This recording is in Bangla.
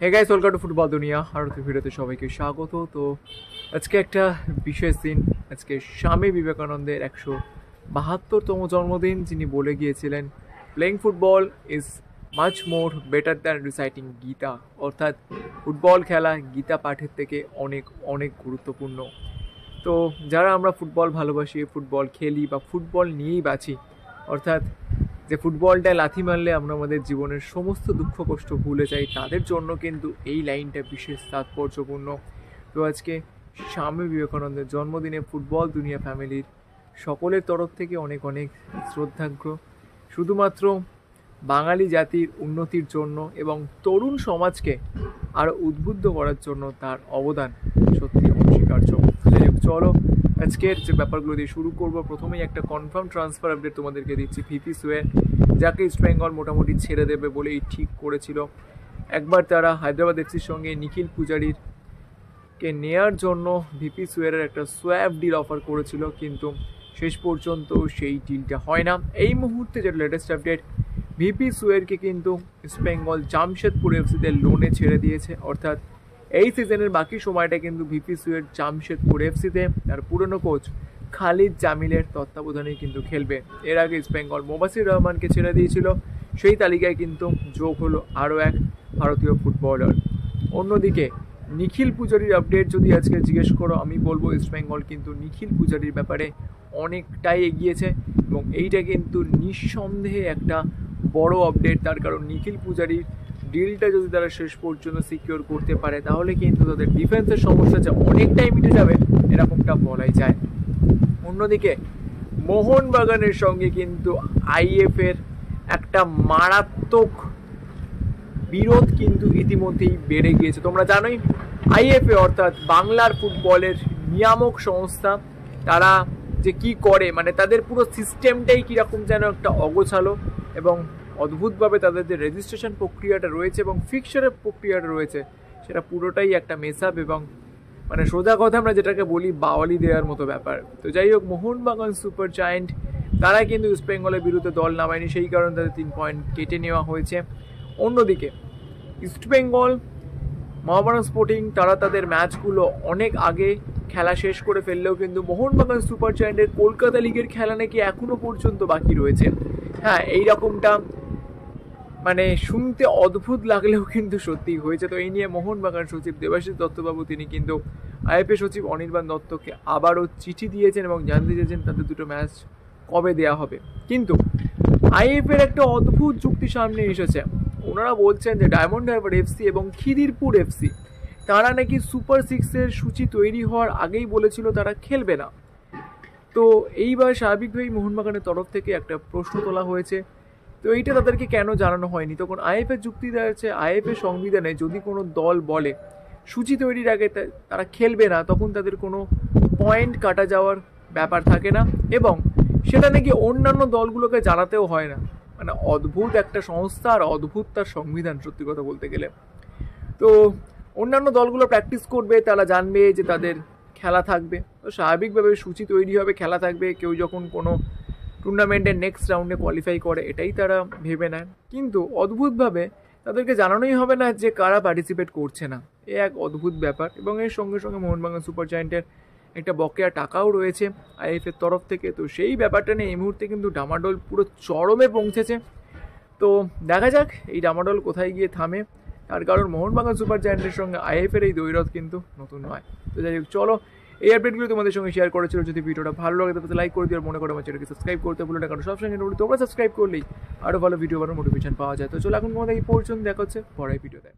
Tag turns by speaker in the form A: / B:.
A: Hey guys, welcome to football দুনিয়া। আর ভিডিওতে সবাইকে স্বাগত। তো আজকে একটা বিশেষ দিন। আজকে স্বামী বিবেকানন্দের 172তম জন্মদিন, যিনি বলে গিয়েছিলেন playing football is much more better than reciting Gita, অর্থাৎ ফুটবল খেলা গীতা পাঠের থেকে অনেক অনেক গুরুত্বপূর্ণ। তো যারা আমরা ফুটবল ভালোবাসি, ফুটবল খেলি বা ফুটবল নিয়েই বাঁচি, অর্থাৎ যে ফুটবলটায় লাথি মারলে আমরা আমাদের জীবনের সমস্ত দুঃখ কষ্ট ভুলে যাই, তাদের জন্য কিন্তু এই লাইনটা বিশেষ তাৎপর্যপূর্ণ। তো আজকে স্বামী বিবেকানন্দের জন্মদিনে ফুটবল দুনিয়া ফ্যামিলির সকলের তরফ থেকে অনেক অনেক শ্রদ্ধার্ঘ্য। শুধুমাত্র বাঙালি জাতির উন্নতির জন্য এবং তরুণ সমাজকে আরও উদ্বুদ্ধ করার জন্য তার অবদান সত্যি অনস্বীকার্য। যাই হোক, চলো আজকের যে ব্যাপারগুলো দিয়ে শুরু করব। প্রথমেই একটা কনফার্ম ট্রান্সফার আপডেট তোমাদেরকে দিচ্ছি। ভিপি সোয়ের, যাকে ইস্ট বেঙ্গল মোটামুটি ছেড়ে দেবে বলেই ঠিক করেছিল। একবার তারা হায়দ্রাবাদ এফসির সঙ্গে নিখিল পূজারিকে নেয়ার জন্য ভিপি সোয়েরের একটা সোয়াপ ডিল অফার করেছিল, কিন্তু শেষ পর্যন্ত সেই ডিলটা হয় না। এই মুহূর্তে যেটা লেটেস্ট আপডেট, ভিপি সোয়েরকে কিন্তু ইস্ট বেঙ্গল জামশেদপুর এফসিতে লোনে ছেড়ে দিয়েছে। অর্থাৎ এই সিজনের বাকি সময়টা কিন্তু ভিপি সোয়ের জামশেদপুর এফসিতে তার পুরনো কোচ খালিদ জামিলের তত্ত্বাবধানেই কিন্তু খেলবে। এর আগে ইস্ট বেঙ্গল মোবাসির রহমানকে ছেড়ে দিয়েছিল, সেই তালিকায় কিন্তু যোগ হলো আরও এক ভারতীয় ফুটবলার। অন্যদিকে নিখিল পূজারির আপডেট যদি আজকে জিজ্ঞেস করো, আমি বলবো ইস্ট বেঙ্গল কিন্তু নিখিল পূজারির ব্যাপারে অনেকটাই এগিয়েছে এবং এইটা কিন্তু নিঃসন্দেহে একটা বড় আপডেট। তার কারণ নিখিল পূজারির ডিলটা যদি তারা শেষ পর্যন্ত সিকিওর করতে পারে, তাহলে কিন্তু তাদের ডিফেন্সের সমস্যা যে অনেকটাই মিটে যাবে, এরকমটা বলাই যায়। অন্যদিকে মোহনবাগানের সঙ্গে কিন্তু আইএফের একটা মারাত্মক বিরোধ কিন্তু ইতিমধ্যেই বেড়ে গিয়েছে। তোমরা জানোই আইএফএ অর্থাৎ বাংলার ফুটবলের নিয়ামক সংস্থা, তারা যে কি করে, মানে তাদের পুরো সিস্টেমটাই কীরকম যেন একটা অগোছালো এবং অদ্ভুতভাবে তাদের যে রেজিস্ট্রেশন প্রক্রিয়াটা রয়েছে এবং ফিক্সারের প্রক্রিয়াটা রয়েছে, সেটা পুরোটাই একটা মেসআপ এবং মানে সোজা কথা আমরা যেটাকে বলি বাওয়ালি দেওয়ার মতো ব্যাপার। তো যাই হোক, মোহনবাগান সুপার জায়ান্ট তারা কিন্তু ইস্ট বেঙ্গলের বিরুদ্ধে দল নামায়নি, সেই কারণে তাদের 3 পয়েন্ট কেটে নেওয়া হয়েছে। অন্যদিকে ইস্ট বেঙ্গল মহাবারান স্পোর্টিং তারা তাদের ম্যাচগুলো অনেক আগে খেলা শেষ করে ফেললেও কিন্তু মোহনবাগান সুপার জায়ান্টের কলকাতা লিগের খেলা নাকি এখনও পর্যন্ত বাকি রয়েছে। হ্যাঁ, এইরকমটা মানে শুনতে অদ্ভুত লাগলেও কিন্তু সত্যি হয়েছে। তো এই নিয়ে মোহনবাগান সচিব দেবাশিস দত্তবাবু তিনি কিন্তু আইএফএ সচিব অনির্বাণ দত্তকে আবারও চিঠি দিয়েছেন এবং জানতে চেয়েছেন তাদের দুটো ম্যাচ কবে দেওয়া হবে। কিন্তু আইএফএর একটা অদ্ভুত যুক্তি সামনে এসেছে। ওনারা বলছেন যে ডায়মন্ড হারবার এফসি এবং খিদিরপুর এফসি তারা নাকি সুপার সিক্সের সূচি তৈরি হওয়ার আগেই বলেছিল তারা খেলবে না। তো এইবার স্বাভাবিকভাবেই মোহনবাগানের তরফ থেকে একটা প্রশ্ন তোলা হয়েছে, তো এইটা তাদেরকে কেন জানানো হয়নি? তখন আইএফএর যুক্তি দেওয়া হচ্ছে, আইএফএ সংবিধানে যদি কোনো দল বলে সূচি তৈরির আগে তারা খেলবে না, তখন তাদের কোনো পয়েন্ট কাটা যাওয়ার ব্যাপার থাকে না এবং সেটা নাকি অন্যান্য দলগুলোকে জানাতেও হয় না। মানে অদ্ভুত একটা সংস্থা আর অদ্ভুত তার সংবিধান, সত্যি কথা বলতে গেলে। তো অন্যান্য দলগুলো প্র্যাকটিস করবে, তারা জানবে যে তাদের খেলা থাকবে, তো স্বাভাবিকভাবে সূচি তৈরি হবে, খেলা থাকবে। কেউ যখন কোনো টুর্নামেন্টের নেক্সট রাউন্ডে কোয়ালিফাই করে, এটাই তারা ভেবে নেয়। কিন্তু অদ্ভুতভাবে তাদেরকে জানানোই হবে না যে কারা পার্টিসিপেট করছে না। এ এক অদ্ভুত ব্যাপার। এবং এর সঙ্গে সঙ্গে মোহনবাগান সুপার জায়ান্টের একটা বকেয়া টাকাও রয়েছে আইএফের তরফ থেকে। তো সেই ব্যাপারটা নিয়ে এই মুহূর্তে কিন্তু ডামাডোল পুরো চরমে পৌঁছেছে। তো দেখা যাক এই ডামাডোল কোথায় গিয়ে থামে। তার কারণ মোহনবাগান সুপার জায়ান্টের সঙ্গে আইএফের এই দ্বৈরথ কিন্তু নতুন নয়। তো যাই হোক, চলো এই আপডেটগুলো তোমাদের সঙ্গে শেয়ার করেছিল। যদি ভিডিওটা ভালো লাগে তাহলে লাইক করে দিও, আর মনে করো আমার চ্যানেলকে সাবস্ক্রাইব করতে ভুলো না, কারণ সবসময় তোমরা সাবস্ক্রাইব করলেই আরও ভালো ভিডিও বানানোর মোটিভেশন পাওয়া যায়। তো চলো এখন তোমাদের এই পর্যন্ত দেখা হচ্ছে পরের ভিডিওতে।